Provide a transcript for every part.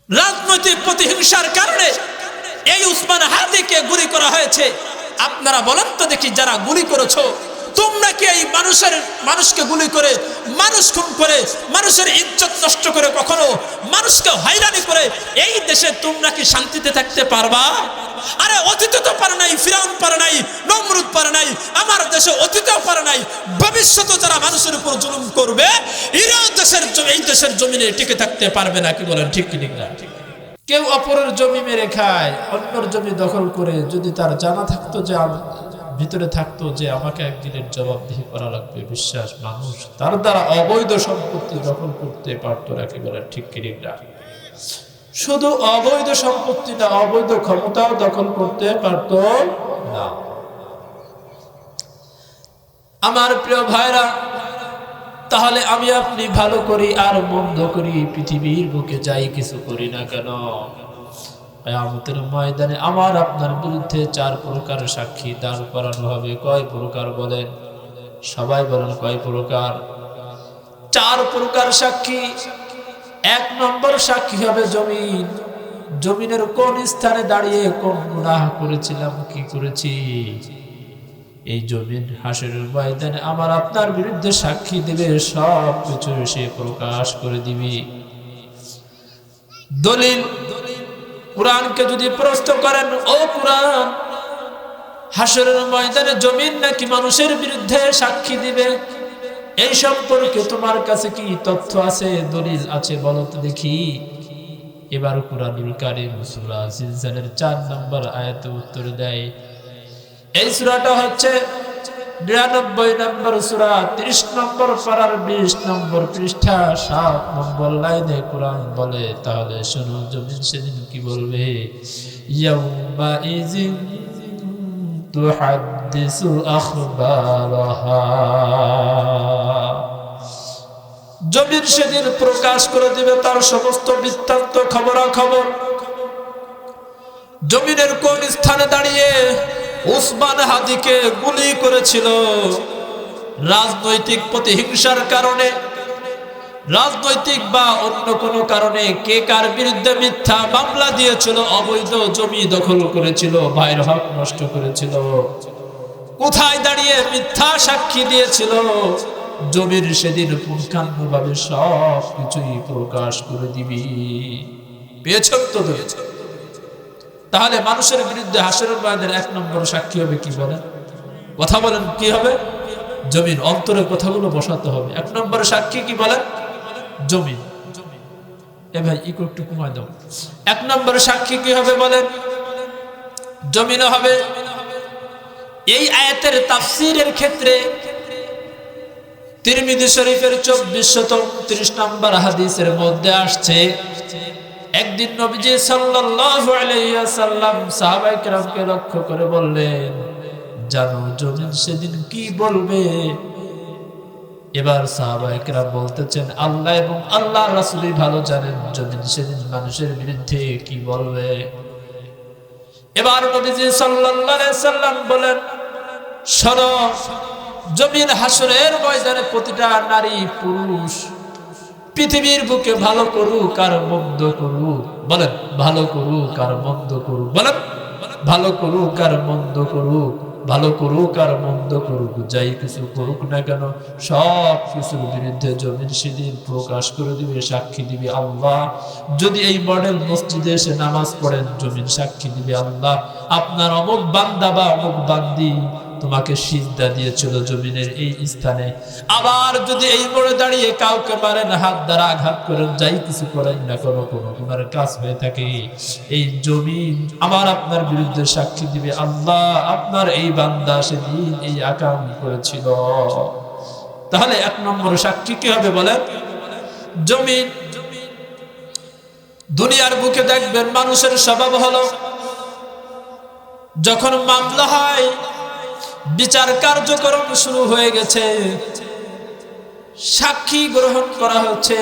রাজনৈতিক প্রতিহিংসার কারণে এই উসমান হাদিকে গুলি করা হয়েছে। আপনারা বলেন তো দেখি, যারা গুলি করেছো তোমরা কি এই মানুষকে গুলি করে, মানুষ খুন করে, মানুষের ইজ্জত নষ্ট করে, কখনো মানুষকে হয়রানি করে এই দেশে তোমরা কি শান্তিতে থাকতে পারবা? আরে অতীতে তো পারে নাই, ফিরাউন পারে নাই, নমরুদ পারে নাই, আমার দেশে অতীতেও পারে নাই, ভবিষ্যতে যারা মানুষের উপর জুলুম করবে এরাও এই দেশের জমিনে টিকে থাকতে পারবে না। কি বলেন, ঠিক কি না? কেউ অপরের জমি মেরে খায়, অন্যর জমি দখল করে, যদি তার জানা থাকতো যে ভিতরে থাকতো যে আমাকে একদিনের জবাবদিহি করা লাগবে, বিশ্বাস মানুষ তার দ্বারা অবৈধ সম্পত্তি দখল করতে পারতো না। কি বলেন, ঠিক কি না? শুধু অবৈধ সম্পত্তি না, অবৈধ ক্ষমতাও দখল করতে পারতো না। আমার প্রিয় ভাইরা, তাহলে আমি আপনি ভালো করি আর মন্দ করি, পৃথিবীর বুকে যাই কিছু করি না কেন, কিয়ামতের ময়দানে আমার আপনার বিরুদ্ধে 4 প্রকার সাক্ষী দাঁড় করানো হবে। কয় প্রকার বলেন? সবাই বলেন কয় প্রকার? 4 প্রকার সাক্ষী। 1 নম্বর সাক্ষী হবে জমিন। জমিনের কোন স্থানে দাঁড়িয়ে কোন গুনাহ করেছিলাম, কি করেছি, এই জমিন হাসরের ময়দানে আমার আপনার বিরুদ্ধে সাক্ষী দেবে, সব কিছু সে প্রকাশ করে দিবে। দলিল, কুরআনকে যদি প্রশ্ন করেন, ও কুরআন, হাসরের ময়দানে জমিন নাকি মানুষের বিরুদ্ধে সাক্ষী দিবে, এই সম্পর্কে তোমার কাছে কি তথ্য আছে, দলিল আছে, বলো তো দেখি। এবার কুরআনুল কারীম সূরা জিলজালের 4 নম্বর আয়াতে উত্তর দেয়। এই সূরাটা হচ্ছে 99 নম্বর সূরা, 30 নম্বর পারার 20 নম্বর পৃষ্ঠা, 7 নম্বর লাইনে কুরআন বলে, তাহলে শোনো জমিন সেদিন কি বলবে, ইয়াউমা ইযিন তুহাদ্দিসু আখবারাহা। জমিন সেদিন প্রকাশ করে দিবে তার সমস্ত বৃত্তান্ত, খবরাখবর। জমিনের কোন স্থানে দাঁড়িয়ে উসমান হাদিকে গুলি করেছিল, রাজনৈতিক প্রতিহিংসার কারণে, রাজনৈতিক বা অন্য কোনো কারণে কে কার বিরুদ্ধে মিথ্যা মামলা দিয়েছিল, অবৈধ জমি দখল করেছিল, ভাইয়ের হক নষ্ট করেছিল, কোথায় দাঁড়িয়ে মিথ্যা সাক্ষী দিয়েছিল, জমির সেদিন পুঙ্খানুভাবে সব কিছুই প্রকাশ করে দিবি। পেয়েছেন তো? তাহলে মানুষের বিরুদ্ধে হাসরের ময়দানে 1 নম্বর সাক্ষী হবে কি বলেন? কথা বলেন, কি হবে? জমিন। অন্তরে কথাগুলো বসাতে হবে। 1 নম্বর সাক্ষী কি বলেন? জমিন। এ ভাই একটু কমায় দাও। 1 নম্বর সাক্ষী কি হবে বলেন? জমিন হবে। এই আয়াতের তাফসীরের ক্ষেত্রে তিরমিজি শরীফের 2429 নম্বর হাদিসের মধ্যে আসছে, একদিন নবীজি সাল্লাল্লাহু আলাইহি ওয়াসাল্লাম সাহাবায়ে কেরামকে লক্ষ্য করে বললেন, জানো জমিন সেদিন কি বলবে? এবার সাহাবায়ে কেরাম বলতেছেন, আল্লাহ এবং আল্লাহর রাসূলই ভালো জানেন জমিন সেদিন মানুষের বিরুদ্ধে কি বলবে। এবার নবীজি সাল্লাল্লাহু আলাইহি ওয়াসাল্লাম বলেন, শোনো, জমিন হাসরের ময়দানে প্রতিটা নারী পুরুষ পৃথিবীর বুকে ভালো করুক আর মন্দ করুক, বলেন ভালো করুক আর মন্দ করুক, বলেন ভালো করুক আর মন্দ করুক, ভালো করুক আর মন্দ করুক, যাই কিছু করুক না কেন সব কিছুর বিরুদ্ধে জমিন সেদিন প্রকাশ করে দিবে, সাক্ষী দিবে। আল্লাহ যদি এই মডেল মসজিদে এসে নামাজ পড়েন, জমিন সাক্ষী দিবে, আল্লাহ আপনার অমুক বান্দা বা অমুক বান্দি তোমাকে সিজদা দিয়েছিল জমিনের এই স্থানে। আবার যদি এই মোড়ে দাঁড়িয়ে কাউকে মারেন, হাত দ্বারা আঘাত করেন, যাই কিছু করেন না কোনো গুনার কাজ হয়ে থাকে, এই জমিন আমার আপনার বিরুদ্ধে সাক্ষী দিবে, আল্লাহ আপনার এই বান্দা সেদিন এই আকাম করেছিল। তাহলে 1 নম্বর সাক্ষী কি হবে বলেন? জমিন। দুনিয়ার বুকে দেখবেন মানুষের স্বভাব হলো, যখন মামলা হয়, বিচার কার্যক্রম শুরু হয়ে গেছে, সাক্ষী গ্রহণ করা হচ্ছে,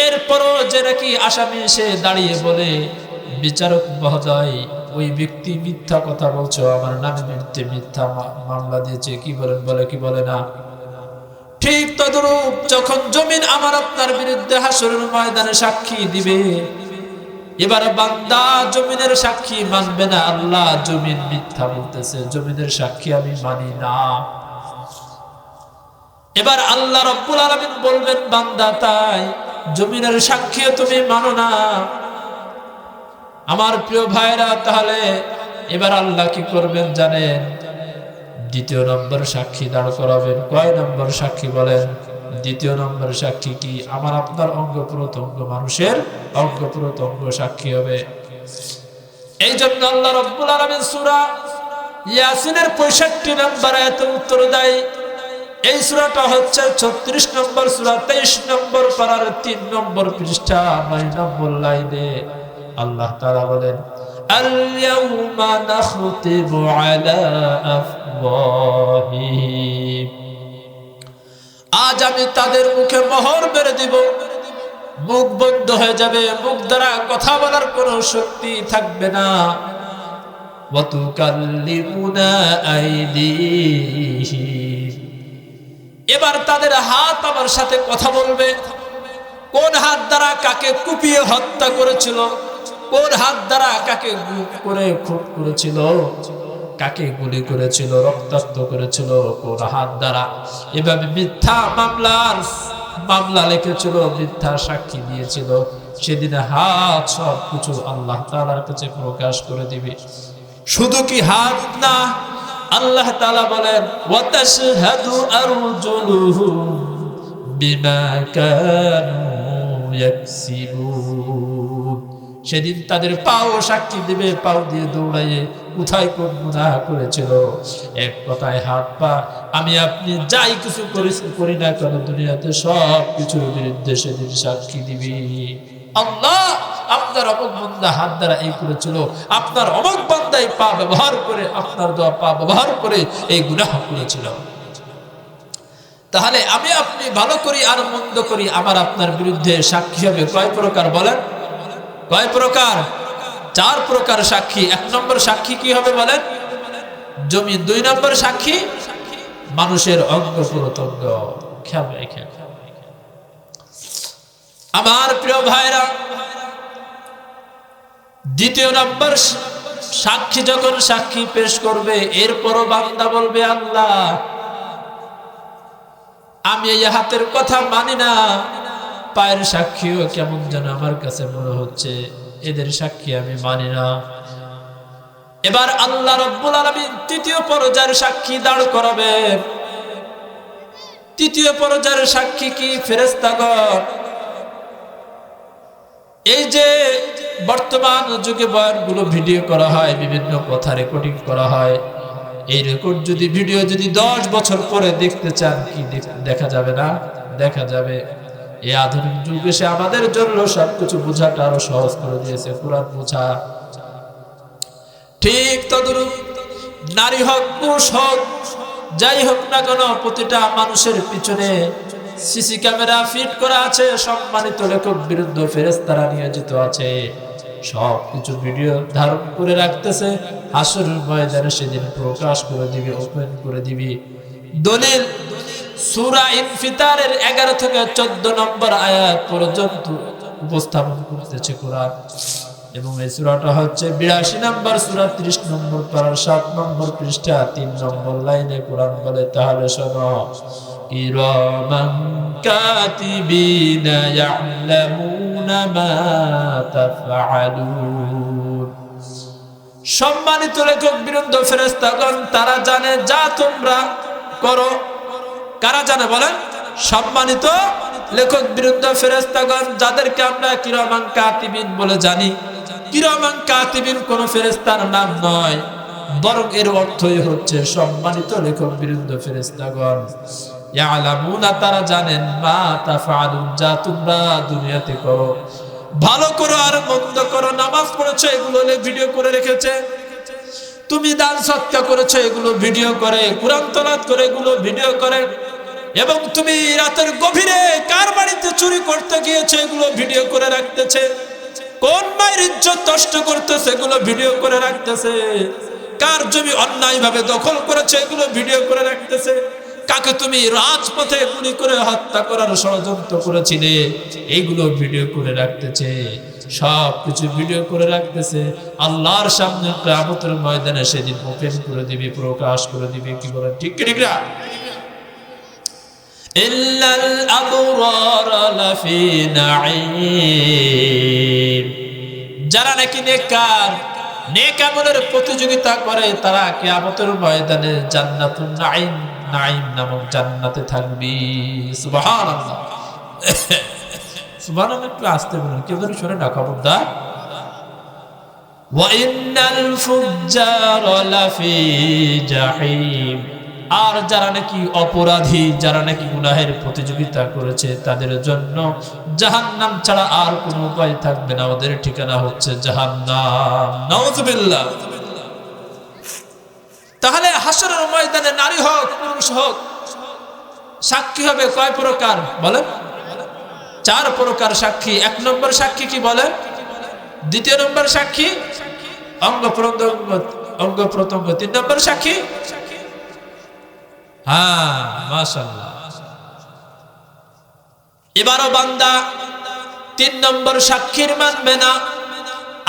এরপরও যে নাকি আসামি এসে দাঁড়িয়ে বলে, বিচারক মহোদয় ওই ব্যক্তি মিথ্যা কথা বলছে, আমার নামে মিথ্যা মামলা দিয়েছে, কি বলেন? বলে কি বলে না? ঠিক তদ্রূপ যখন জমিন আমার আপনার বিরুদ্ধে হাসরের ময়দানে সাক্ষী দিবে, এবার বান্দা জমিনের সাক্ষী মানবে না, আল্লাহ জমিন মিথ্যা বলতেছে, জমিনের সাক্ষী আমি মানি না। এবার আল্লাহ রাব্বুল আলামিন বলবেন, বান্দা তাই জমিনের সাক্ষী তুমি মানো না। আমার প্রিয় ভাইরা, তাহলে এবার আল্লাহ কি করবেন জানেন? দ্বিতীয় নম্বর সাক্ষী দাঁড় করাবেন। কয় নম্বর সাক্ষী বলেন? দ্বিতীয় নম্বর সাক্ষী কি? আমার আপনার অঙ্গ প্রত্যঙ্গ, মানুষের অঙ্গ প্রত্যঙ্গ সাক্ষী হবে। এই জন্য আল্লাহ রাব্বুল আলামিন সূরা ইয়াসিনের 65 নম্বর আয়াতে উত্তর দেয়। এই সূরাটা হচ্ছে 36 নম্বর সূরা, 23 নম্বর পারার 3 নম্বর পৃষ্ঠা 9 নম্বর লাইনে আল্লাহ তাআলা বলেন, আল-ইয়াউমা নাখতিমু আলা আফওয়াহিহিম, আজ আমি তাদের মুখে মোহর মেরে দিব, মুখ বন্ধ হয়ে যাবে, মুখ দ্বারা কথা বলার কোনো শক্তি থাকবে না। ওয়া তুকাল্লিমুনা আইদিহিম, এবার তাদের হাত আমার সাথে কথা বলবে। কোন হাত দ্বারা কাকে কুপিয়ে হত্যা করেছিল, কোন হাত দ্বারা কাকে করে খুন করেছিল, কাকে গুলি করেছিল, রক্তাক্ত করেছিল, কোন হাত দ্বারা এভাবে মিথ্যা মামলা লিখেছিল, মিথ্যা সাক্ষী দিয়েছিল, সেদিন হাত সব কিছু আল্লাহ তাআলার কাছে প্রকাশ করে দিবে। শুধু কি হাত না, আল্লাহ তাআলা বলেন, ওয়া তাশহাদু আরজুলুহুম বিমা কানু ইয়াকসিবুন, সেদিন তাদের পাও সাক্ষী দিবে, পাও দিয়ে দৌড়াইয়ে কোথায় কোন গুনাহ করেছিল। এক কথায় হাত পা আমি আপনি যাই কিছু করি না কেন দুনিয়াতে সব কিছুর বিরুদ্ধে সেদিন সাক্ষী দিবি। আল্লাহ আপনার অমুক বান্দা হাত দ্বারা এই করেছিল, আপনার অমুক বান্দাই পা ব্যবহার করে, আপনার দেওয়া পা ব্যবহার করে এই গুনাহ করেছিল। তাহলে আমি আপনি ভালো করি আর মন্দ করি, আমার আপনার বিরুদ্ধে সাক্ষী হবে কয় প্রকার বলেন? কয় প্রকার? 4 প্রকার সাক্ষী। 1 নম্বর সাক্ষী কি হবে বলেন? জমিন। 2 নম্বর সাক্ষী মানুষের অঙ্গ প্রত্যঙ্গ। আমার প্রিয় ভাইরা, দ্বিতীয় নম্বর সাক্ষী যখন সাক্ষী পেশ করবে, এরপরও বান্দা বলবে, আল্লাহ আমি এই হাতের কথা মানি না, পায়ের সাক্ষীও কেমন যেন আমার কাছে মনে হচ্ছে, এদের সাক্ষী আমি মানি না। এবার আল্লাহ রাব্বুল আলামিন তৃতীয় পর্যায়ের সাক্ষী দাঁড় করাবেন। তৃতীয় পর্যায়ের সাক্ষী কি? ফেরেশতাগণ। এই যে বর্তমান যুগে বয়ানগুলো ভিডিও করা হয়, বিভিন্ন কথা রেকর্ডিং করা হয়, এই রেকর্ড যদি ভিডিও যদি 10 বছর পরে দেখতে চান, কি দেখা যাবে না? দেখা যাবে। এই আধুনিক যুগ এসে আমাদের জন্য সবকিছু বোঝাটা আরো সহজ করে দিয়েছে, কোরআন বোঝা। ঠিক তদ্রূপ নারী হোক, পুরুষ হোক, যাই হোক না কেন, প্রতিটা মানুষের পিছনে সিসি ক্যামেরা ফিট করা আছে, সম্মানিত লেখক বিরুদ্ধ ফেরেশতারা নিয়োজিত আছে, সব কিছু ভিডিও ধারণ করে রাখতেছে। হাসরের ময়দানে সেদিন প্রকাশ করে দিবে, ওপেন করে দিবে। দলিল সূরা ইনফিতারের 11 থেকে 14 নম্বর আয়াত পর্যন্ত উপস্থাপন করতেছে কোরআন। এবং এই সূরাটা হচ্ছে 82 নম্বর সূরা, 30 নম্বর পারার 7 নম্বর পৃষ্ঠা 3 নম্বর লাইনে কোরআন বলে, তাহলে শোনো, কিরামান কাতিবিনা ইয়ালামুনা মা তাফআলুন, সম্মানিত লেখক বিরুদ্ধ ফেরেশতাগণ তারা জানে যা তোমরা করো। কারা জানে বলেন? সম্মানিত লেখক বিরুদ্ধ ফেরেশতাগণ, যাদেরকে আমরা কিরামান কাতিবিন বলে জানি। কিরামান কাতিবিন কোন ফেরেশতার নাম নয়, বরং এর অর্থই হচ্ছে সম্মানিত লেখক বিরুদ্ধ ফেরেশতাগণ। ইয়ালামুনা, তারা জানেন, মা তাফআলুন, যা তোমরা দুনিয়াতে করো। ভালো করো আর মন্দ করো, নামাজ পড়েছো এগুলো ভিডিও করে রেখেছে, তুমি দান সদকা করেছো এগুলো ভিডিও করে, কুরআন তেলাওয়াত করে এগুলো ভিডিও করে, এবং তুমি রাতের গভীরে কার বাড়িতে চুরি করতে গিয়েছো এগুলো ভিডিও করে রাখতেছে, কোন মায়ের ইজ্জত নষ্ট করতেছে এগুলো ভিডিও করে রাখতেছে, কার জমি অন্যায়ভাবে দখল করেছে এগুলো ভিডিও করে রাখতেছে। কাকে তুমি রাজপথে গুলি করে হত্যা করার ষড়যন্ত্র করেছিলে, এইগুলো ভিডিও করে রাখতেছে, সব কিছু ভিডিও করে রাখতেছে। আল্লাহর সামনে কিয়ামতের ময়দানে সেদিন ওপেন করে দিবে, প্রকাশ করে দিবে। কি বলেন, ঠিক কি ঠিক না? ইল্লাল আবরার লাফি নাঈম, যারা নাকি নেককার, নেক আমলের প্রতিযোগিতা করে, তারা কিয়ামতের ময়দানে জান্নাতুন নাঈম, নাঈম নামক জান্নাতে থাকবে। সুবহানাল্লাহ, সুবহানাল্লাহ। একটু আস্তে বলুন, কেউ যেন শুনে না খবরদার। ওয়া ইন্নাল ফুজ্জারা লাফি জাহিম, আর যারা নাকি অপরাধী, যারা নাকি গুনাহের প্রতিযোগিতা করেছে, তাদের জন্য জাহান্নাম ছাড়া আর কোনো উপায় থাকবে না, ওদের ঠিকানা হচ্ছে জাহান্নাম। নাউযুবিল্লাহ। তাহলে হাসরের ময়দানে নারী হোক পুরুষ হোক, সাক্ষী হবে কয় প্রকার বলেন? 4 প্রকার সাক্ষী। 1 নম্বর সাক্ষী কি বলেন? দ্বিতীয় নম্বর সাক্ষী অঙ্গ প্রত্যঙ্গ। 3 নম্বর সাক্ষী, হ্যাঁ মাশাআল্লাহ। এবারও বান্দা 3 নম্বর সাক্ষীর মানবে না।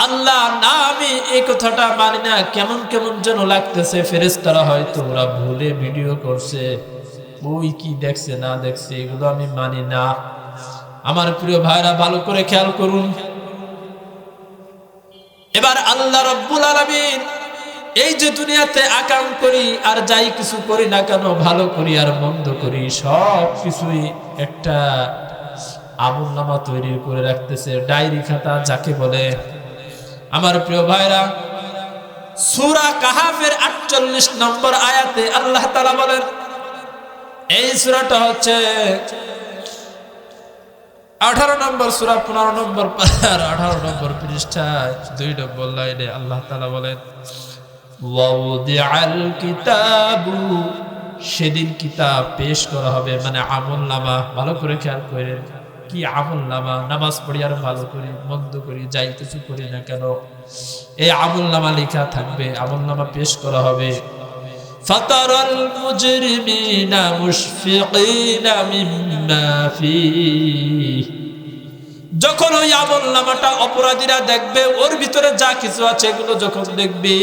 আল্লাহ না, আমি এই কথাটা মানি না, কেমন কেমন যেন লাগতেছে। ফেরেশতারা হয়তো ওরা ভুলে ভিডিও করছে, ওই কি দেখছে না দেখছে, এগুলো আমি মানি না। আমার প্রিয় ভাইরা, ভালো করে খেয়াল করুন। এবার আল্লাহ রাব্বুল আলামিন এই যে দুনিয়াতে আকাম করি আর যাই কিছু করি না কেন, ভালো করি আর মন্দ করি, সব কিছুই একটা আমলনামা তৈরি করে রাখতেছে, ডায়েরি খাতা যাকে বলে। আমার প্রিয় ভাইরা, সূরা কাহাফের 48 নম্বর আয়াতে আল্লাহ তাআলা বলেন, এই সূরাটা হচ্ছে 18 নম্বর সূরা, 15 নম্বর পারা, 18 নম্বর পৃষ্ঠায় 2 নম্বর লাইনে আল্লাহ তাআলা বলেন, ওয়াউদিআল কিতাবু, সেদিন কিতাব পেশ করা হবে, মানে আমলনামা। ভালো করে খেয়াল করেন, কি আমলনামা? নামাজ পড়ি আর ভালো করি, মন্দ করি, যাই কিছু করি না কেন, এই আমলনামা লেখা থাকবে, আমলনামা পেশ করা হবে। ফাতারাল মুজরিমিনা মুশফিকিনা মিম্মা ফীহি, যখন ওই আমলনামাটা অপরাধীরা দেখবে, ওর ভিতরে যা কিছু আছে এগুলো যখন দেখবে,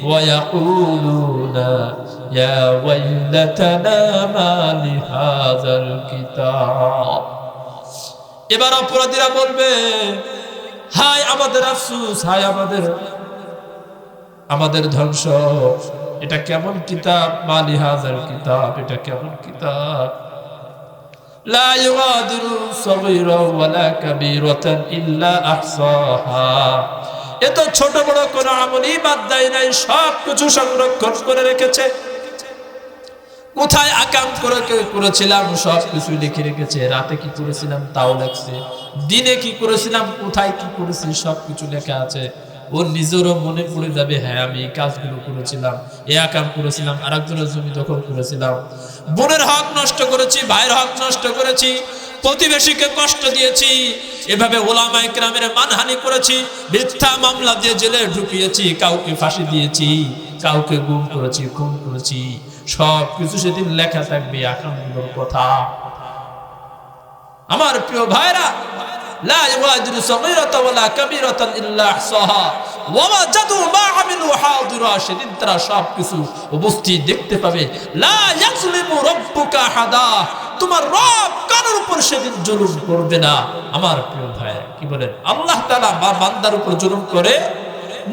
ওয়ায়াকুলুনা ইয়া ওয়াইলাতানা মা লিহাযাল কিতাব, এবার অপরাধীরা বলবে, হায় আমাদের আফসোস, হায় আমাদের ধ্বংস, এটা কেমন কিতাব, মা লিহাযাল কিতাব, এটা কেমন কিতাব, লা ইউগাদিরু সগীরা ওয়ালা কাবীরাতান ইল্লা আহসাহা, এত ছোট বড় কোন আমলই বাদ দেয় নাই, সব কিছু সংরক্ষণ করে রেখেছে। কোথায় আকাম করেছিলাম সব কিছু লিখে রেখেছে, রাতে কি করেছিলাম তাও লেখছে, দিনে কি করেছিলাম, কোথায় কি করেছি, সব কিছু লেখা আছে। ওর নিজেরও মনে পড়ে যাবে, হ্যাঁ আমি এই কাজগুলো করেছিলাম, এই আকাম করেছিলাম, আরেকজনের জমি দখল করেছিলাম, বোনের হক নষ্ট করেছি, ভাইয়ের হক নষ্ট করেছি, প্রতিবেশীকে কষ্ট দিয়েছি, এভাবে ওলামায়ে কেরামের মানহানি করেছি, মিথ্যা মামলা দিয়ে জেলে ঢুকিয়েছি, কাউকে ফাঁসি দিয়েছি, কাউকে গুম করেছি, খুন করেছি, সব কিছু সেদিন লেখা থাকবে আকামগুলোর কথা। আমার প্রিয় ভাইরা, লা ইউগাদিরু সগীরাতান ওয়ালা কাবীরাতান ইল্লা আহসাহা ওয়া ওয়াজাদু মা আমিলু হাদিরা, সেদিন তারা সব কিছু উপস্থিত দেখতে পাবে। লা ইয়াজলিমু রাব্বুকা আহাদা, তোমার রব কারোর উপর সেদিন জুলুম করবে না। আমার প্রিয় ভাই, কি বলেন, আল্লাহ তাআলা বান্দার উপর জুলুম করে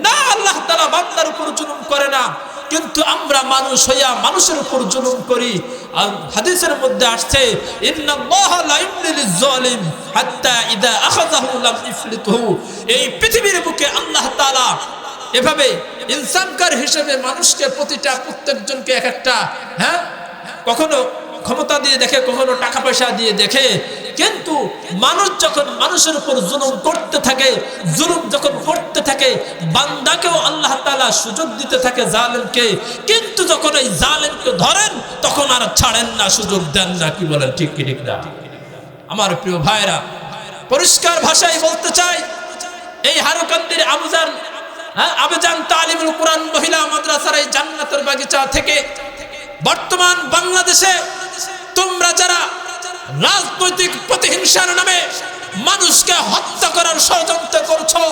না? আল্লাহ তাআলা বান্দার উপর জুলুম করে না, কিন্তু আমরা মানুষ হইয়া মানুষের উপর জুলুম করি। হাদিসের মধ্যে আসছে, ইন্নাল্লাহা লা ইউমলি লিয-যালিম হাত্তা ইযা আখাযাহু লাম ইফলিতহু, এই পৃথিবীর বুকে আল্লাহ তাআলা এভাবে ইনসানকার হিসেবে মানুষকে প্রত্যেকজনকে এক একটা, হ্যাঁ, কখনো ক্ষমতা দিয়ে দেখে, কখনো টাকা পয়সা দিয়ে দেখে, কিন্তু মানুষ যখন মানুষের উপর জুলুম করতে থাকে, জুলুম যখন করতে থাকে, বান্দাকেও আল্লাহ তাআলা সুযোগ দিতে থাকে জালেমকে, কিন্তু যখন এই জালেমকে ধরেন তখন আর ছাড়েন না, সুযোগ দেন না। কি বলেন, ঠিক কি ঠিক না? আমার প্রিয় ভাইরা, পরিষ্কার ভাষায় বলতে চাই, এই হারুকান্দির আবেজান তালিমুল কুরআন মহিলা মাদ্রাসার এই জান্নাতের বাগিচা থেকে বর্তমান বাংলাদেশে তোমরা যারা রাজনৈতিক প্রতিহিংসার নামে মানুষকে হত্যা করার ষড়যন্ত্র করছো,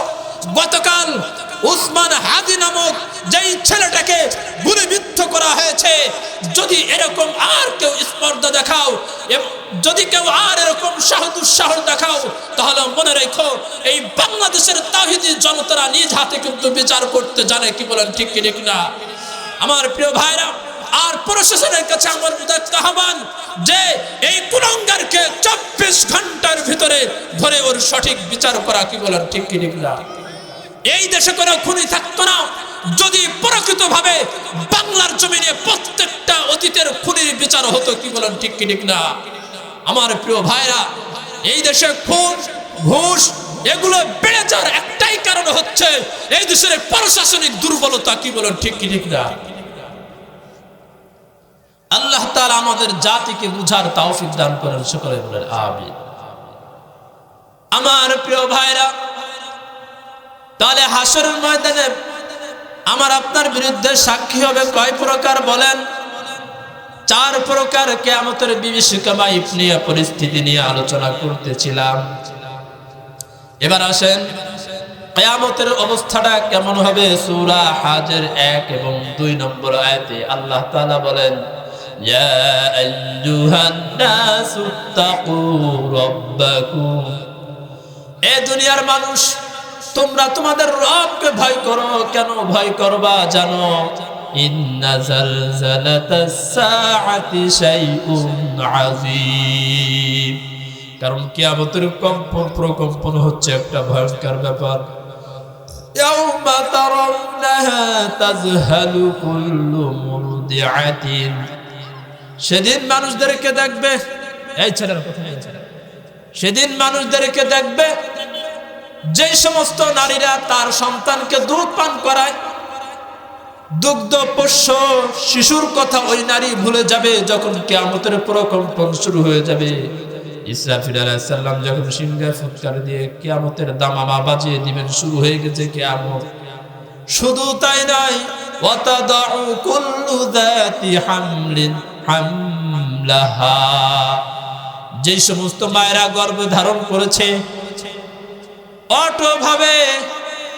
গতকাল উসমান হাদি নামক যেই ছেলেটাকে গুলিবিদ্ধ করা হয়েছে, যদি এরকম আর কেউ স্পর্ধা দেখাও, যদি কেউ আর এরকম সাহস দেখাও, তাহলে মনে রেখো এই বাংলাদেশের তাওহীদি জনতারা নিজ হাতে কিন্তু বিচার করতে জানে। কি বলেন, ঠিক কি ঠিক না? আমার প্রিয় ভাইরা, আর প্রশাসনের কাছে আমার উদাত্ত আহ্বান যে এই কুলাঙ্গারকে 24 ঘন্টার ভিতরে ধরে ওর সঠিক বিচার করা। কি বলেন, ঠিক কি ঠিক না? এই দেশে কোনো খুনি থাকতো না যদি প্রকৃতভাবে বাংলার জমিনে প্রত্যেকটা অতীতের খুনির বিচার হতো। কি বলেন, ঠিক কি ঠিক না? আমার প্রিয় ভাইরা, এই দেশে খুন, ঘুষ এগুলো বেড়ে যাওয়ার একটাই কারণ হচ্ছে এই দেশের প্রশাসনিক দুর্বলতা। কি বলেন, ঠিক কি ঠিক না? আল্লাহ তাআলা আমাদের জাতিকে বুঝার তৌফিক দান করেন, সকলে বলেন আমিন। আমার প্রিয় ভাইরা, তাহলে হাসরের ময়দানে আমার আপনার বিরুদ্ধে সাক্ষী হবে কয় প্রকার বলেন? 4 প্রকার। কিয়ামতের বিভীষিকাময় নিয়ে পরিস্থিতি নিয়ে আলোচনা করতেছিলাম। এবার আসেন কিয়ামতের অবস্থাটা কেমন হবে। সূরা হাজের 1 এবং 2 নম্বর আয়াতে আল্লাহ তাআলা বলেন, ইয়া আইয়ুহান নাসু তাকু রাব্বাকুম, এ দুনিয়ার মানুষ তোমরা তোমাদের রবকে ভয় করো। কেন ভয় করবা জানো? ইন্না জালজালাতাস সাআতি শাইউন আযীম, কারণ কিয়ামতের কম্পন প্রকম্পন হচ্ছে একটা ভয়ঙ্কর ব্যাপার। ইয়াউমা তারাউনাহা তাযহালু কুল্লু মুরদিআতিন, সেদিন মানুষদেরকে দেখবে, এই ছেলের কথা বলছেন, সেদিন মানুষদেরকে দেখবে যে সমস্ত নারীরা তার সন্তানকে দুধ পান করায়, দুগ্ধ পোষ্য শিশুর কথা ওই নারী ভুলে যাবে যখন কিয়ামতের প্রকম্পন শুরু হয়ে যাবে। ইসরাফিল আলাইহিস সালাম যখন সিংহায় ফুৎকার দিয়ে কিয়ামতের দামামা বাজিয়ে দিবেন, শুরু হয়ে গেছে কিয়ামত। শুধু তাই নয়, ওয়াতাদাউ কুল্লু যাতি হামলিন হামলাহা, যে সমস্ত মায়েরা গর্ভ ধারণ করেছে অটো ভাবে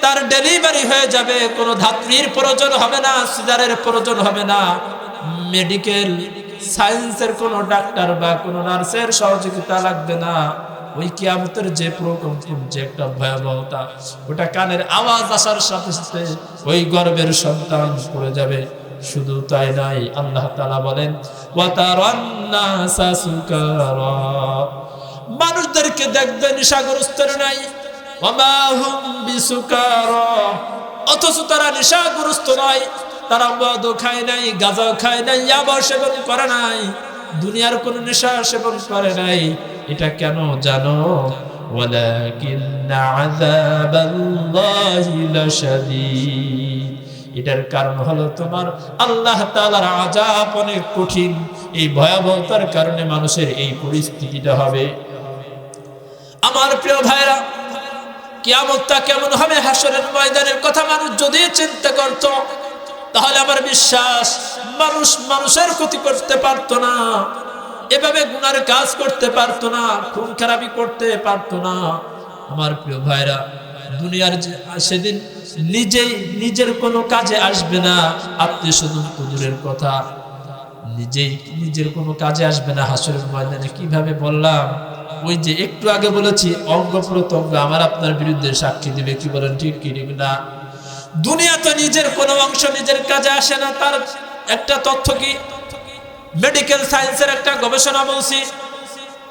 তার ডেলিভারি হয়ে যাবে, কোনো ধাত্রীর প্রয়োজন হবে না, সিজারের প্রয়োজন হবে না, মেডিকেল সায়েন্সের কোনো ডাক্তার বা কোনো নার্সের সহযোগিতা লাগবে না। ওই কিয়ামতের যে প্রকম্পন, যে একটা ভয়াবহতা, ওটা কানের আওয়াজ আসার সাথে সাথে ওই গর্ভের সন্তান পড়ে যাবে। শুধু তাই নয়, আল্লাহ তাআলা বলেন, ওয়াতারান নাসা সুকারা, মানুষদেরকে দেখবে নেশাগ্রস্ত নাই, ওয়ামা হুম বিসুকারা, অথচ তারা নেশাগ্রস্ত নয়, তারা মদ খায় নাই, গাঁজা খায় নাই, ইয়াবা সেবন করে নাই, দুনিয়ার কোন নেশা সেবন করে নাই। এটা কেন জানো? ওয়ালাকিন্না আযাবাল্লাহি লাশাদীদ, এটার কারণ হলো তোমার আল্লাহ তাআলার আযাব অনেক কঠিন। এই ভয়াবহতার কারণে মানুষের এই পরিস্থিতিটা হবে। আমার প্রিয় ভাইরা, কিয়ামতটা কেমন হবে, হাসরের ময়দানের কথা মানুষ যদি চিন্তা করত, তাহলে আমার বিশ্বাস মানুষ মানুষের ক্ষতি করতে পারতো না, এভাবে গুনার কাজ করতে পারতো না, খুন খারাপি করতে পারতো না। আমার প্রিয় ভাইরা, দুনিয়ার সেদিন নিজের কোনো কাজে আসবে না, আত্মীয় স্বজন তো দূরের কথা, নিজের কোনো কাজে আসবে না হাসরের ময়দানে। কিভাবে বললাম? ওই যে একটু আগে বলেছি, অঙ্গ প্রত্যঙ্গ আমার আপনার বিরুদ্ধে সাক্ষী দিবে। কি বলেন, ঠিক কি ঠিক না? দুনিয়া তো নিজের কোনো অংশ নিজের কাজে আসে না। তার একটা তথ্য কি, মেডিকেল সায়েন্সের একটা গবেষণা বলছি,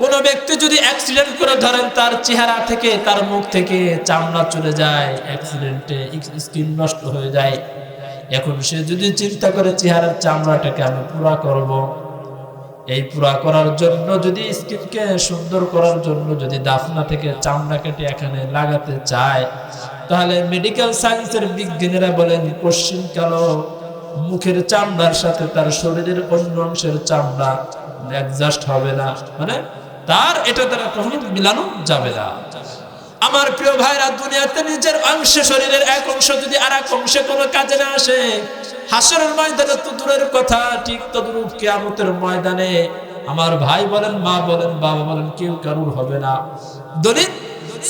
কোন ব্যক্তি যদি অ্যাক্সিডেন্ট করে, ধরেন তার চেহারা থেকে, তার মুখ থেকে চামড়া চলে যায়, অ্যাক্সিডেন্টে স্কিন নষ্ট হয়ে যায়। এখন সে যদি চিন্তা করে চেহারার চামড়াটাকে আমি পুরা করব, এই পুরা করার জন্য যদি স্কিনকে সুন্দর করার জন্য যদি দাফনা থেকে চামড়া কেটে এখানে লাগাতে চায়, তাহলে মেডিকেল সায়েন্সের বিজ্ঞানীরা বলেন পশ্চিমকালো মুখের চামড়ার সাথে তার শরীরের অন্য অংশের চামড়া অ্যাডজাস্ট হবে না, মানে তার এটা দ্বারা কখনো মিলানো যাবে না। আমার প্রিয় ভাইরা, দুনিয়াতে নিজের অংশ, শরীরের এক অংশ যদি আর এক অংশে কোনো কাজে না আসে, হাসরের ময়দানে তো দূরের কথা, ঠিক তদ্রূপ কিয়ামতের ময়দানে আমার ভাই বলেন, মা বলেন, বাবা বলেন, কেউ কারুর হবে না। দলিল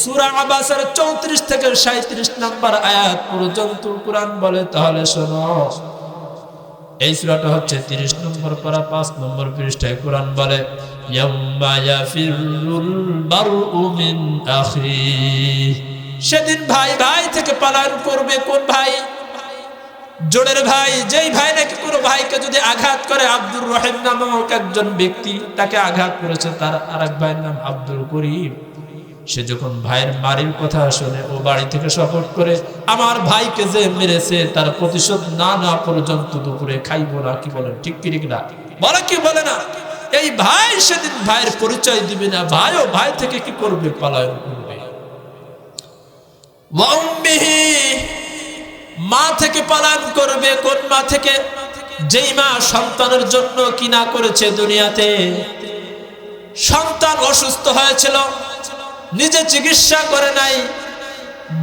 সূরা আবাসের 34 থেকে 37 নম্বর আয়াত পর্যন্ত কুরআন বলে, তাহলে শোনো। এই সূরাটা হচ্ছে 30 নম্বর পারা 5 নম্বর পৃষ্ঠায় কুরআন বলে, ইয়াউমা ইয়াফিরুল মারউ মিন আখি, সেদিন ভাই ভাই থেকে পালায়ন করবে। কোন ভাই? জোড়ের ভাই। যেই ভাই নাকি কোনো ভাইকে যদি আঘাত করে, আব্দুর রহিম নামক একজন ব্যক্তি তাকে আঘাত করেছে, তার আরেক ভাইয়ের নাম আব্দুল করিম। সে যখন ভাইয়ের মারির কথা শুনে ও বাড়ি থেকে শপথ করে, আমার ভাইকে যে মেরেছে তার প্রতিশোধ না না পর্যন্ত দুপুরে খাইব না। কি বলেন? ঠিক কি ঠিক না? বলে কি বলে না? এই ভাই সেদিন ভাইয়ের পরিচয় দিবে না। ভাইও ভাই থেকে কি করবে? পালায়ন করবে। ওয়া উম্মিহি, মা থেকে পালায়ন করবে। কোন মা থেকে? যেই মা সন্তানের জন্য কি না করেছে দুনিয়াতে। সন্তান অসুস্থ হয়েছিল, নিজে চিকিৎসা করে নাই,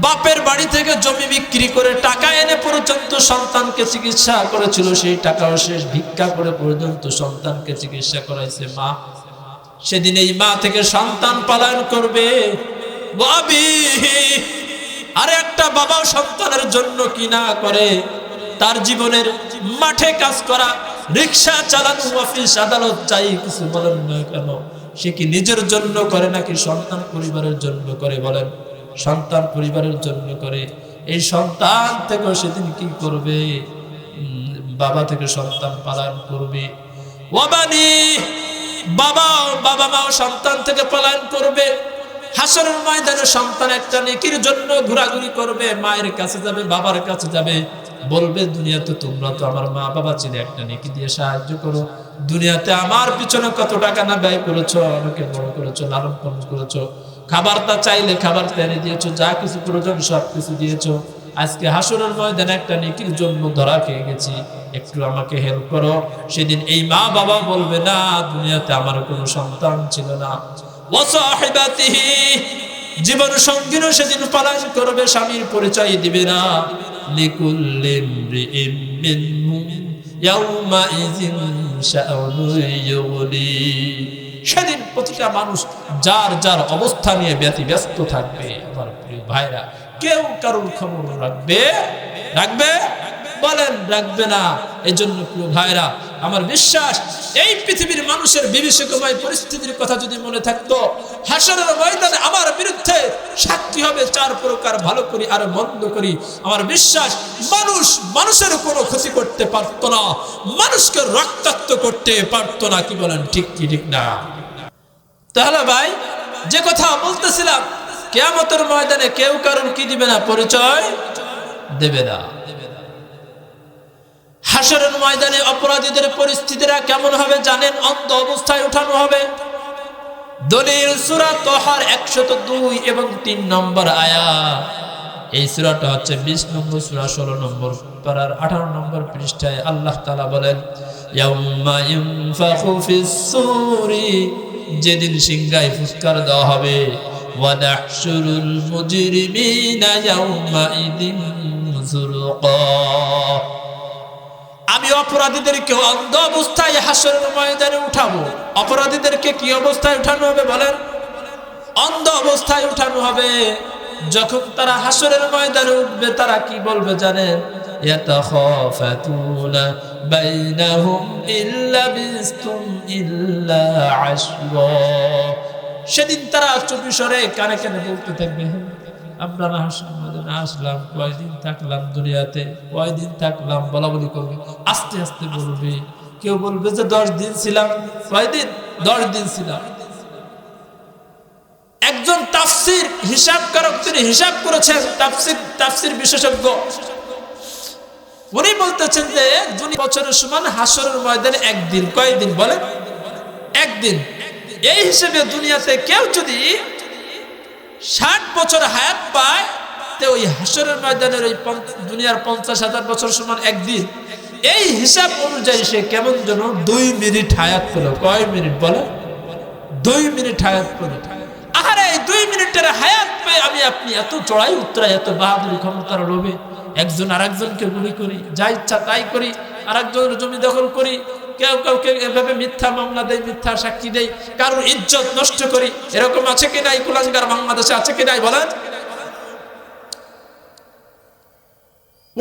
বাপের বাড়ি থেকে জমি বিক্রি করে টাকা এনে পর্যন্ত সন্তানকে চিকিৎসা করেছিল, সেই টাকাও শেষ, ভিক্ষা করে পর্যন্ত সন্তানকে চিকিৎসা করাইছে মা। সেদিন এই মা থেকে সন্তান পালায়ন করবে। আর একটা বাবাও সন্তানের জন্য কি না করে, তার জীবনের মাঠে কাজ করা, রিক্সা চালানো, অফিস আদালত চাই, কিছু বলেন না কেন, সে কি নিজের জন্য করে নাকি সন্তান পরিবারের জন্য করে? বলেন, সন্তান পরিবারের জন্য করে। এই সন্তান থেকে সেদিন কি করবে? বাবা থেকে সন্তান পালায়ন করবে। ওয়াবানি, বাবা মাও সন্তান থেকে পালায়ন করবে। হাসরের ময়দানে সন্তান একটা নেকির জন্য ঘোরাঘুরি করবে, মায়ের কাছে যাবে, বাবার কাছে যাবে, বলবে, দুনিয়াতে তোমরা তো আমার মা বাবা ছিলে, একটা নেকি দিয়ে সাহায্য করো। দুনিয়াতে আমার পিছনে কত টাকা না ব্যয় করেছো, আমাকে বড় করেছো, লালন পালন করেছো, খাবারটা চাইলে খাবার এনে দিয়েছো, যা কিছু প্রয়োজন সব কিছু দিয়েছো। আজকে হাসরের ময়দানে একটা নেকির জন্য ধরা খেয়ে গেছি, একটু আমাকে হেল্প করো। সেদিন এই মা বাবা বলবে, না, দুনিয়াতে আমার কোনো সন্তান ছিল না। ওয়াসাহিবাতিহি, জীবন সঙ্গীও সেদিন পালায়ন করবে, স্বামীর পরিচয় দিবে না। লিকুল্লি ইমরিইম মিনহুম ইয়াউমাইযিন শাআনুন ইউগনি, সেদিন প্রতিটা মানুষ যার যার অবস্থা নিয়ে ব্যস্ত থাকবে। আমার প্রিয় ভাইরা, কেউ কারোর খবর রাখবে বলেন? রাখবে না। এই জন্য প্রিয় ভাইরা, আমার বিশ্বাস এই পৃথিবীর মানুষের বিভীষিকাময় পরিস্থিতির কথা যদি মনে থাকতো, হাসরের ময়দানে আমার বিরুদ্ধে সাক্ষী হবে 4 প্রকার, ভালো করি আর মন্দ করি। আমার বিশ্বাস মানুষের কোনো ক্ষতি করতে পারতো না, মানুষকে রক্তাক্ত করতে পারতো না। কি বলেন? ঠিক কি ঠিক না? তাহলে ভাই, যে কথা বলতেছিলাম, কিয়ামতের ময়দানে কেউ কারণ কি দিবে না? পরিচয় দেবে না। হাসরের ময়দানে অপরাধীদের পরিস্থিতিরা কেমন হবে জানেন? অন্ধ অবস্থায় উঠানো হবে। দলিল সূরা তাহার 102 এবং 3 নম্বর আয়াত। এই সূরাটা হচ্ছে 20 নম্বর সূরা 16 নম্বর পারার 18 নম্বর পৃষ্ঠায় আল্লাহ তাআলা বলেন, ইয়াউমা ইনফাখু ফিস সূরি, যেদিন সিংহায় ফুৎকার দেওয়া হবে, ওয়া নাহশুরুল মুজরিমিনা ইয়াউমা ইদিন যুরকা, আমি অপরাধীদেরকে অন্ধ অবস্থায় হাসরের ময়দানে উঠাবো। অপরাধীদেরকে কি অবস্থায় উঠানো হবে বলেন? অন্ধ অবস্থায় উঠানো হবে। যখন তারা হাসরের ময়দানে উঠবে, তারা কি বলবে জানেন? ইয়াতাখাফাতুনা বাইনাহুম ইল্লা বিস্তুম ইল্লা আশরা, সেদিন তারা চুপি সরে কানে কানে বলতে থাকবে, আমরা আসলাম, কয়দিন থাকলাম দুনিয়াতে, কয়দিন থাকলাম, বলা বলি করবে, আস্তে আস্তে বলবে। কেউ বলবে যে 10 দিন ছিলাম। কয়দিন? 10 দিন ছিলাম। একজন তাফসীর হিসাবকারক, তিনি হিসাব করেছেন, তাফসীর বিশেষজ্ঞ, উনি বলতেছেন যে 2 বছরের সমান হাসরের ময়দানে একদিন। কয়দিন বলেন? একদিন। এই হিসেবে দুনিয়াতে কেউ যদি 60 বছর হায়াত পায়, তো ওই হাসরের ময়দানের ওই দুনিয়ার 50,000 বছর সমান একদিন। এই হিসাব অনুযায়ী সে কেমন যেন 2 মিনিট হায়াত পেল। কয় মিনিট বলে? 2 মিনিট হায়াত পেল। আরে এই 2 মিনিটের হায়াত পেয়ে আমি আপনি এত চড়াই উত্তরায়, এত বাহাদুরি ক্ষমতার লোভে একজন আরেকজনকে গুলি করি, যা ইচ্ছা তাই করি, আরেকজনের জমি দখল করি, কেউ কাউকে এভাবে মিথ্যা মামলা দেয়, মিথ্যা সাক্ষী দেয়, কারোর ইজ্জত নষ্ট করি। এরকম আছে কি নাই কুলাঙ্গার বাংলাদেশে? আছে কি নাই বলেন?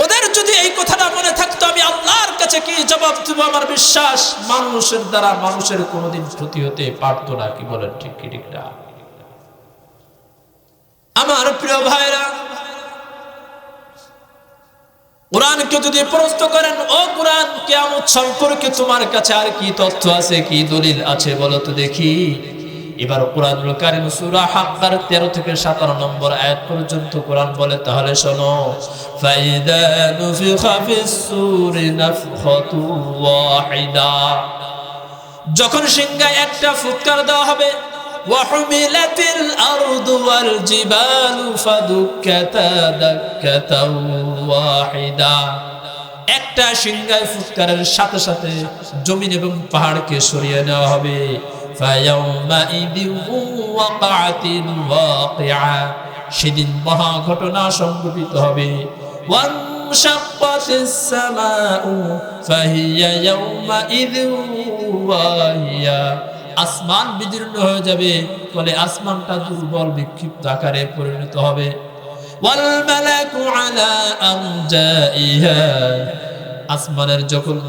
ওদের যদি এই কথাটা মনে থাকতো, আমি আল্লাহর কাছে কি জবাব দেব? আমার বিশ্বাস মানুষের দ্বারা মানুষের কোনোদিন ক্ষতি হতে পারতো না। কি বলেন? ঠিক কি ঠিক না? আমার প্রিয় ভাইরা, কোরআনকে যদি প্রশ্ন করেন, ও কোরআন, কিয়ামত সম্পর্কে তোমার কাছে আর কি তথ্য আছে, কি দলিল আছে বলো তো দেখি। এবার কোরআনুল কারীম সূরা হাক্কার 13 থেকে 17 নম্বর আয়াত পর্যন্ত কোরআন বলে, তাহলে শোনো। ফাইদা নুফিখা ফিস সূরি নাফখাতু ওয়াহিদা, যখন সিংহায় একটা ফুৎকার দেওয়া হবে, ওয়া হুমিলাতিল আরদু ওয়াল জিবালু ফাদুক্কাতা দাক্কাতাও ওয়াহিদা, একটা সিংহায় ফুৎকারের সাথে সাথে জমিন এবং পাহাড়কে সরিয়ে নেওয়া হবে। ফায়াউমাইযিন ওয়াকাআতিল ওয়াকিআ, সেদিন মহা ঘটনা সংঘটিত হবে। ওয়ানশাক্কাতিস সামাউ ফাহিয়া ইয়াউমাইযিন ওয়াহিয়া, আসমান বিদীর্ণ হয়ে যাবে, ফলে আসমানটা দুর্বল বিক্ষিপ্ত আকারে পরিণত হবে। ওয়াল মালাকু আলা আমজাইহা, আসমানের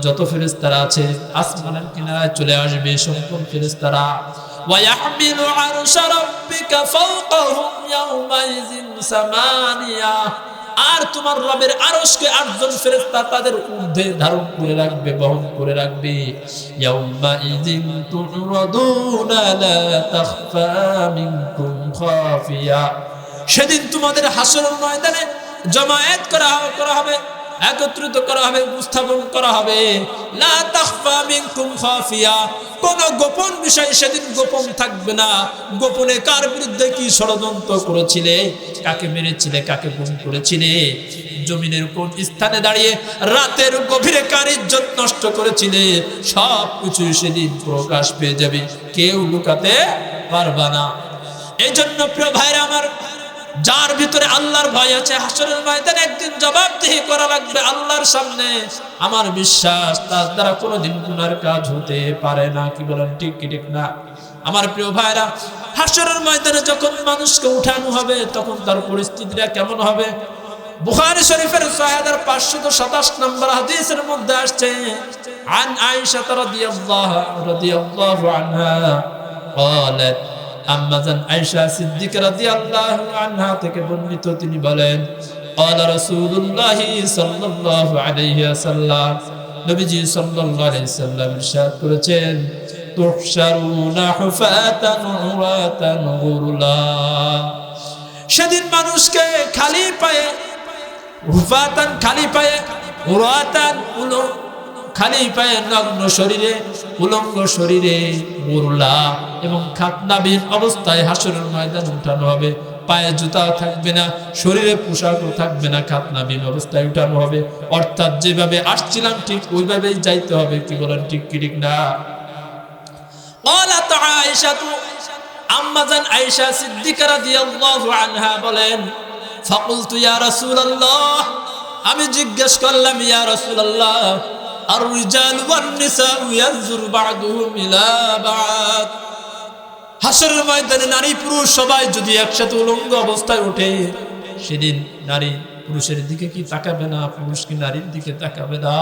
যত ফেরেশতারা আছে আসমানের কিনারায় চলে আসবে সম্পূর্ণ ফেরেশতারা। ওয়া ইয়াহমিলু আরশা রাব্বিকা ফাওকাহুম ইয়াওমাইযিন সামানিয়া, আর তোমার রবের আরশকে 8 জন ফেরেশতা তাদের ঊর্ধ্বে ধারণ করে রাখবে, বহন করে রাখবে। ইয়াউমাইযিন তুরাদুনা লা তাখফা মিনকুম খাফিয়া, সেদিন তোমাদের হাসরের ময়দানে জমায়েত করা হবে, একত্রিত করা হবে, উপস্থাপন করা হবে। লা তাখফা মিনকুম খাফিয়া, কোন গোপন বিষয় সেদিন গোপন থাকবে না। গোপনে কার বিরুদ্ধে কি ষড়যন্ত্র করেছিলে, কাকে মেরেছিলে, কাকে গুম করেছিলে, জমিনের কোন স্থানে দাঁড়িয়ে রাতের গভীরে কার ইজ্জত নষ্ট করেছিলে, সব কিছু সেদিন প্রকাশ পেয়ে যাবে, কেউ লুকাতে পারবে না। এই জন্য প্রিয় ভাইরা আমার, যার ভিতরে আল্লাহর ভয় আছে, হাসরের ময়দানে একদিন জবাবদিহি করা লাগবে আল্লাহর সামনে। আমার বিশ্বাস তার দ্বারা কোনোদিন গুনার কাজ হতে পারে না। কি বলেন? ঠিক কি ঠিক না? আমার প্রিয় ভাইরা, হাসরের ময়দানে যখন মানুষকে উঠানো হবে, তখন তার পরিস্থিতিটা কেমন হবে? বুখারী শরীফের 6527 নম্বর হাদিসের মধ্যে আসছে, আন আয়েশা রাদিয়াল্লাহু আনহা قالت, আম্মাজান আয়েশা সিদ্দিকা রাদিয়াল্লাহু আনহা থেকে বর্ণিত, তিনি বলেন, قال রাসূলুল্লাহ সাল্লাল্লাহু আলাইহি ওয়াসাল্লাম, নবীজি সাল্লাল্লাহু আলাইহি ওয়াসাল্লাম ইরশাদ করেছেন, তুহশারুনা হুফাতান উরাতান গুরলা, সেদিন মানুষকে খালি পায়ে, হুফাতান খালি পায়ে, উরাতান খালি পায়ে, নগ্ন শরীরে, উলঙ্গ শরীরে, গুরলা এবং খাতনাবিহীন অবস্থায় হাসরের ময়দানে উঠানো হবে। পায়ে জুতা থাকবে না, শরীরে পোশাকও থাকবে না, খাতনাবিহীন অবস্থায় উঠানো হবে। অর্থাৎ যেভাবে আসছিলাম ঠিক ওইভাবেই যাইতে হবে। কি বলেন? ঠিক কি ঠিক না? ক্বালাত আয়েশাতু, আম্মাজান আয়েশা সিদ্দিকা রাদিয়াল্লাহু আনহা বলেন, ফাকুলতু ইয়া রাসূলুল্লাহ, আমি জিজ্ঞেস করলাম, ইয়া রাসূলুল্লাহ, আর রিজাল ওয়ান নিসা ইয়ানজুর বা'দুহুম ইলা বা'দ, হাসরের ময়দানে নারী পুরুষ সবাই যদি একসাথে উলঙ্গ অবস্থায় ওঠে, সেদিন নারী পুরুষের দিকে কি তাকাবে না, পুরুষ কি নারীর দিকে তাকাবে না?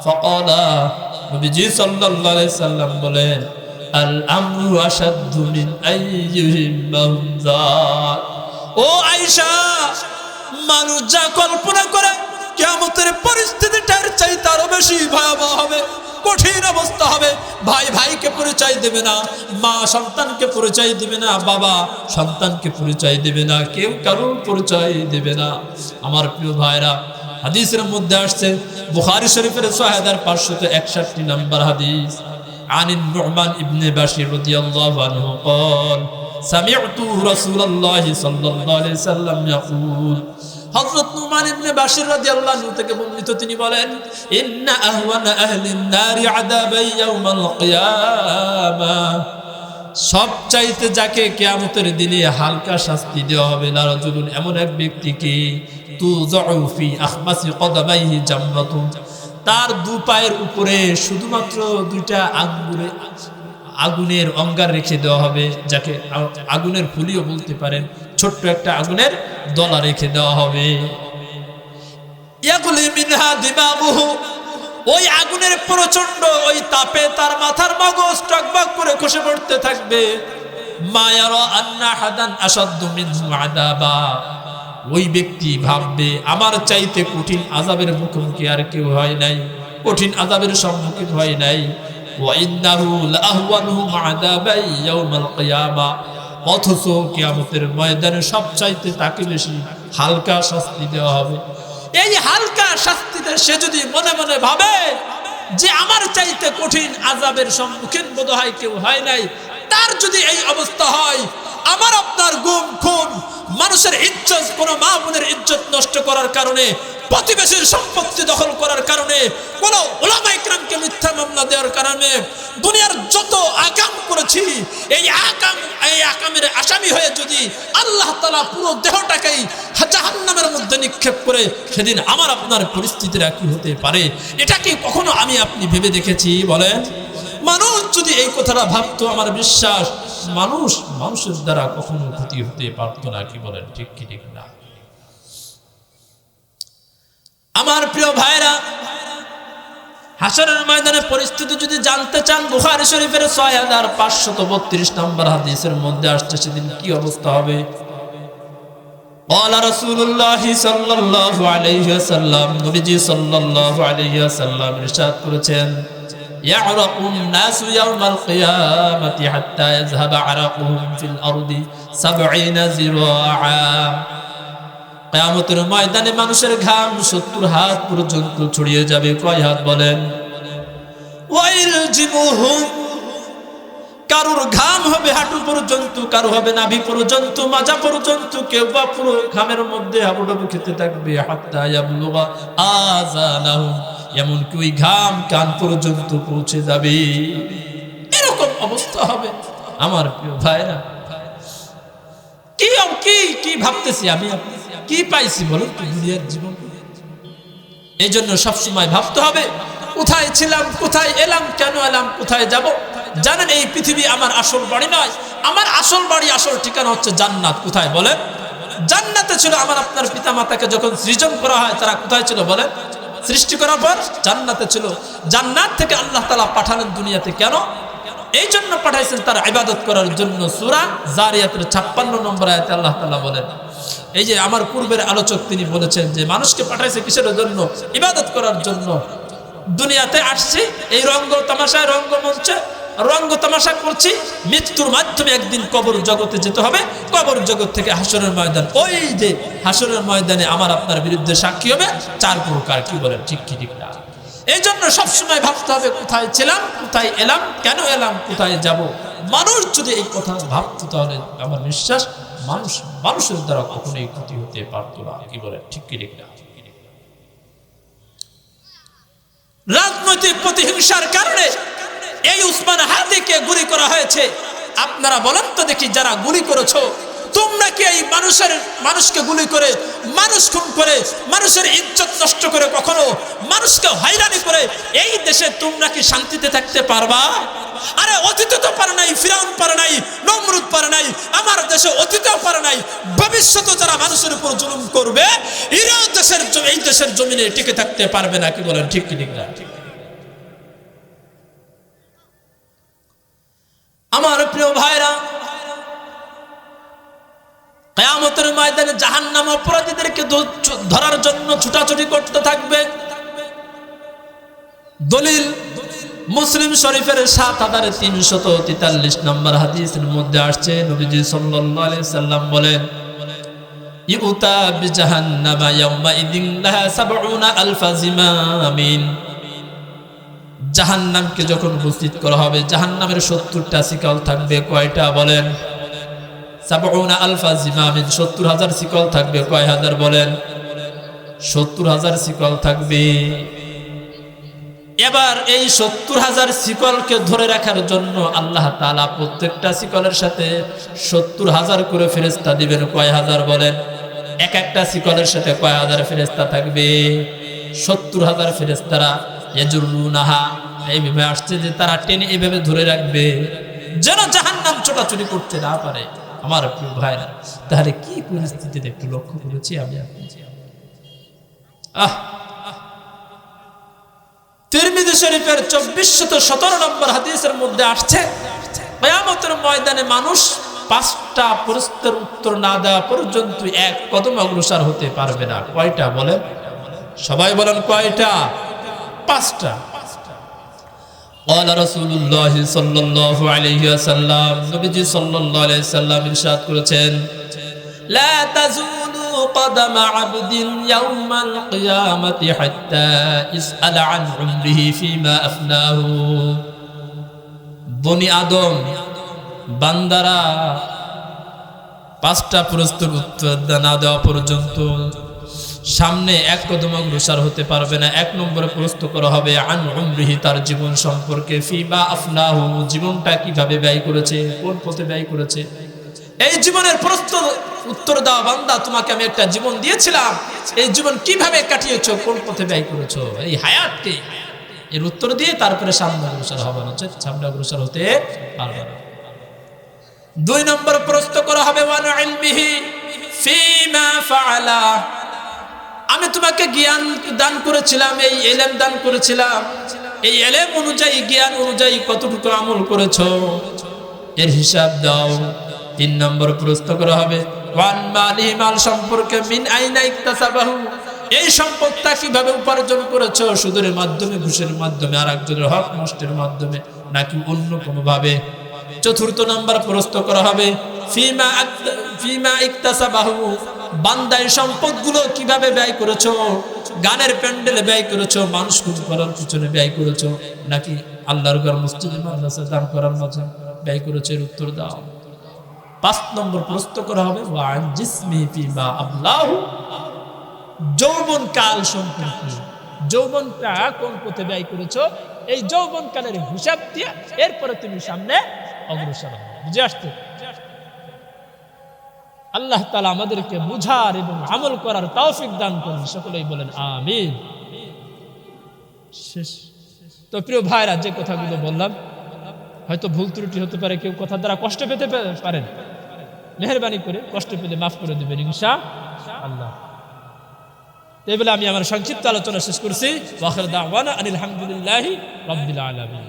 ফাকালা, নবীজি সাল্লাল্লাহু আলাইহি সাল্লাম বলেন, আল আমরু আশাদ্দু মিন আইয়িহিম মাহজাত, ও আয়েশা, মানুষ যা কল্পনা করে কিয়ামতের পরিস্থিতিটার চাইতে আরো বেশি ভয়াবহ হবে, কঠিন অবস্থা হবে। ভাই ভাইকে পরিচয় দেবে না, মা সন্তানকে পরিচয় দেবে না, বাবা সন্তানকে পরিচয় দেবে না, কেউ কারোর পরিচয় দেবে না। আমার প্রিয় ভাইরা, হাদিসের মধ্যে আসছে, বুখারী শরীফের 6561 নম্বর হাদিস, আনিন নু'মান ইবনে বাশির রাদিয়াল্লাহু আনহু قال سمعت رسول الله صلى الله عليه وسلم يقول, হযরত নুমান ইবনে বাশির রাদিয়াল্লাহু আনহু থেকে বর্ণিত, তিনি বলেন, ইন্না আহওয়ানা আহলিন নারি আযাবান ইয়াউমাল কিয়ামাহ, সবচাইতে যাকে কিয়ামতের দিনে হালকা শাস্তি দেওয়া হবে, লারাজুলুন, এমন এক ব্যক্তিকে, তুযউ ফি আখমাসি কদামাইহি জামরাতুন, তার দু পায়ের উপরে শুধুমাত্র দুইটা আগুনের অঙ্গার রেখে দেওয়া হবে, যাকে আগুনের ফুলিও বলতে পারেন, ছোট্ট একটা আগুনের দলা রেখে দেওয়া হবে। ইয়াগুলি মিনহা দিমাগুহু, ওই আগুনের প্রচন্ড ওই তাপে তার মাথার মগজ টকবক করে খসে পড়তে থাকবে। মা ইয়ারা আন্না হাদান আশাদ্দু মিনহু আযাবা, ওই ব্যক্তি ভাববে আমার চাইতে কঠিন আযাবের মুখোমুখি আর কেউ হয় নাই, কঠিন আযাবের সম্মুখীন হয় নাই। ওয়া ইন্নাহু লাআহওয়ানুহুম আযাবাই ইয়াউমাল কিয়ামা, অথচ কিয়ামতের ময়দানে সবচাইতে তাকে বেশি হালকা শাস্তি দেওয়া হবে। এই হালকা শাস্তিতে সে যদি মনে মনে ভাবে যে আমার চাইতে কঠিন আযাবের সম্মুখীন বোধহয় কেউ হয় নাই, তার যদি এই অবস্থা হয়, আমার আপনার গুম খুন, মানুষের ইজ্জত, কোন মা বোনের ইজ্জত নষ্ট করার কারণে, প্রতিবেশীর সম্পত্তি দখল করার কারণে, কোন উলামা ইকরামকে মিথ্যা মামলা দেওয়ার কারণে দুনিয়ার যত আকাম করেছি, এই আকামের আসামি হয়ে যদি আল্লাহ তাআলা পুরো দেহটাকেই জাহান্নামের মধ্যে নিক্ষেপ করে, সেদিন আমার আপনার পরিস্থিতিটা কি হতে পারে, এটা কি কখনো আমি আপনি ভেবে দেখেছি বলেন? মানুষ যদি এই কথাটা ভাবতো, আমার বিশ্বাস মানুষের দ্বারা কখনো ক্ষতি হতে পারতো না। কি বলেন, ঠিক কি ঠিক না? আমার প্রিয় ভাইরা, হাশরের ময়দানের পরিস্থিতি যদি জানতে চান, বুখারী শরীফের 6532 নম্বর হাদিসের মধ্যে আসছে সেদিন কি অবস্থা হবে। قال رسول الله صلى الله عليه وسلم, নবীজি সাল্লাল্লাহু আলাইহি ওয়াসাল্লাম ইরশাদ করেছেন, ইয়ারাকুন নাসু ইয়াউমাল কিয়ামাতি হাত্তা ইয়াযহাবা আরাকুহুম ফিল আরদি 70 জিরাআ, কিয়ামতের ময়দানে মানুষের ঘাম 70 হাত পর্যন্ত ছড়িয়ে যাবে। কয় হাত বলেন? ওয়াইল জিমুহুম, কারোর ঘাম হবে হাঁটু পর্যন্ত, কারো হবে নাভি পর্যন্ত, মাজা পর্যন্ত, কেউ বা পুরো ঘামের মধ্যে হাবুডুবু খেতে থাকবে। হাত্তা ইয়াবলুগা আযানাহুম, এমনকি ওই ঘাম কান পর্যন্ত পৌঁছে যাবে। এরকম অবস্থা হবে। আমার প্রিয় ভাইরা, কি ভাবতেছি আমি, কি পাইছি বলুন তো দুনিয়ার জীবন? এই জন্য সবসময় ভাবতে হবে কোথায় ছিলাম, কোথায় এলাম, কেন এলাম, কোথায় যাব। জানেন, এই পৃথিবী আমার আসল বাড়ি নয়, আমার আসল বাড়ি, আসল ঠিকানা হচ্ছে জান্নাত। কোথায় বলেন? জান্নাতে ছিল। আমার আপনার পিতা মাতাকে যখন সৃজন করা হয়, তারা কোথায় ছিল বলেন? সৃষ্টি করার পর জান্নাতে ছিল। জান্নাত থেকে আল্লাহ তাআলা পাঠালেন দুনিয়াতে। কেন? এই জন্য পাঠাইছেন তার ইবাদত করার জন্য। সূরা জারিয়াতের 56 নম্বর আয়াতে আল্লাহ তাআলা বলেন, এই যে আমার পূর্বের আলোচক তিনি বলেছেন যে মানুষকে পাঠাইছে কিসের জন্য? ইবাদত করার জন্য। দুনিয়াতে আসছি এই রঙ্গ তামাশায়, রঙ্গমঞ্চে রঙ্গ তামাশা করছি, মৃত্যুর মাধ্যমে একদিন কবর জগতে যেতে হবে। কবর জগৎ থেকে হাসরের ময়দান, ওই যে হাসরের ময়দানে আমার আপনার বিরুদ্ধে সাক্ষী হবে 4 প্রকার। কি বলেন, ঠিক কি ঠিক না? এই জন্য সবসময় ভাবতে হবে কোথায় ছিলাম, কোথায় এলাম, কেন এলাম, কোথায় যাব। মানুষ যদি এই কথা ভাবতো, তাহলে আমার বিশ্বাস মানুষের দ্বারা কখনোই ক্ষতি হতে পারতো না। কি বলেন, ঠিক কি ঠিক না? রাজনৈতিক প্রতিহিংসার কারণে এই উসমান হাদিকে গুলি করা হয়েছে। আপনারা বলেন তো দেখি, যারা গুলি করেছো তোমরা কি এই মানুষকে গুলি করে, মানুষ খুন করে, মানুষের ইজ্জত নষ্ট করে, কখনো মানুষকে হয়রানি করে এই দেশে তোমরা কি শান্তিতে থাকতে পারবা? আরে অতীতে তো পারে নাই, ফিরাউন পারে নাই, নমরুদ পারে নাই, আমার দেশে অতীতেও পারে নাই, ভবিষ্যতে যারা মানুষের উপর জুলুম করবে এরাও এই দেশের জমিনে টিকে থাকতে পারবে না। কি বলেন, ঠিক কি ঠিক না? আমার প্রিয় ভাইরা, কিয়ামতের ময়দানে জাহান্নাম অপরাধীদেরকে ধরার জন্য ছুটাছুটি করতে থাকবে। দলিল মুসলিম শরীফের 7343 নম্বর হাদিসের মধ্যে আসছে, নবীজি সাল্লাল্লাহু আলাইহি সাল্লাম বলেন, ইউতা বিজাহান্নামা ইয়াউমা ইদিন লাহা 70000 জিমামিন, জাহান্নামকে যখন উপস্থিত করা হবে, জাহান্নামের 70টা শিকল থাকবে। কয়টা বলেন? 70000 জিমামিন, 70000 শিকল থাকবে। কয় হাজার বলেন? 70000 শিকল থাকবে। এবার এই 70000 শিকলকে ধরে রাখার জন্য আল্লাহ তাআলা প্রত্যেকটা শিকলের সাথে 70000 করে ফেরেশতা দিবেন। কয় হাজার বলেন? এক একটা শিকলের সাথে কয় হাজার ফেরেশতা থাকবে? 70,000 ফেরেশতারা ইয়াজুরুনাহা, এইভাবে আসছে যে তারা টেনে এইভাবে ধরে রাখবে যেন জাহান্নাম ছোটাছুটি করতে না পারে। আমার প্রিয় ভাইরা, তাহলে কি পরিস্থিতিতে একটু লক্ষ্য করেছি আমি আপনি। তিরমিজি শরীফের 2417 নম্বর হাদিসের মধ্যে আসছে, কিয়ামতের ময়দানে মানুষ 5টা প্রশ্নের উত্তর না দেওয়া পর্যন্ত এক কদম অগ্রসর হতে পারবে না। কয়টা বলেন? সবাই বলেন কয়টা? 5টা। قال رسول الله صلى الله عليه وسلم, নবীজি সাল্লাল্লাহু আলাইহি সাল্লাম ইরশাদ করেছেন, لا تزول قدم عبد يوم القيامة حتى يسأل عن عمره فيما أفناه। বনি আদম বান্দারা 5টা প্রশ্নের উত্তর না দেওয়া পর্যন্ত সামনে এক কদম অগ্রসর হতে পারবে না। 1 নম্বরে প্রশ্ন করা হবে আন উমরিহি, তার জীবন সম্পর্কে, ফিমা আফনাহু, জীবনটা কিভাবে ব্যয় করেছে, কোন পথে ব্যয় করেছে। এই জীবনের প্রশ্ন উত্তর দাও বান্দা, তোমাকে আমি একটা জীবন দিয়েছিলাম, এই জীবন কিভাবে কাটিয়েছো, কোন পথে ব্যয় করেছো, এই হায়াতকে, এর উত্তর দিয়ে তারপরে সামনে অগ্রসর হবে না, সামনে অগ্রসর হতে পারবে না। 2 নম্বর প্রশ্ন করা হবে ওয়ান ইলমিহি ফিমা ফাআলা, আমি তোমাকে জ্ঞান দান করেছিলাম, এই ইলম দান করেছিলাম, এই ইলম অনুযায়ী, জ্ঞান অনুযায়ী কতটুকু আমল করেছো, এর হিসাব দাও। 3 নম্বর প্রশ্ন করা হবে ওয়ান মালিহি, মাল সম্পর্কে, মিন আইনা ইকতাসাবাহু, এই সম্পদটা কিভাবে উপার্জন করেছো, সুদের মাধ্যমে, ঘুষের মাধ্যমে, আরেকজনের হক নষ্টের মাধ্যমে, নাকি অন্য কোনো ভাবে। 4 নম্বর প্রশ্ন করা হবে ফিমা ইকতাসাবাহু, বান্দার সম্পদগুলো কিভাবে ব্যয় করেছো, গানের প্যান্ডেলে ব্যয় করেছো, মানুষ খুন করার পিছনে ব্যয় করেছো, নাকি আল্লাহর ঘর, মসজিদে, মাদ্রাসা দান করার মাঝে ব্যয় করেছো, এর উত্তর দাও। 5 নম্বর প্রশ্ন করা হবে ওয়ান জিসমি ফিমা আবলাহু, যৌবন কাল সম্পর্কে, যৌবনটা কোন পথে ব্যয় করেছো, এই যৌবন কালের হিসাব দিয়ে এরপরে তুমি সামনে অগ্রসর হবে। বুঝে আসছে? আল্লাহ তাআলা আমাদেরকে বুঝার এবং আমল করার তৌফিক দান করুন, সকলেই বলেন আমিন। শেষ। তো প্রিয় ভাইরা, যে কথাগুলো বললাম হয়তো ভুল ত্রুটি হতে পারে, কেউ কথা দ্বারা কষ্ট পেতে পারেন, মেহেরবানি করে কষ্ট পেলে মাফ করে দেবেন ইনশাআল্লাহ। এই বলে আমি আমার সংক্ষিপ্ত আলোচনা শেষ করছি। ওয়া আখিরু দাওয়ানা আনিল হামদুলিল্লাহি রাব্বিল আলামিন।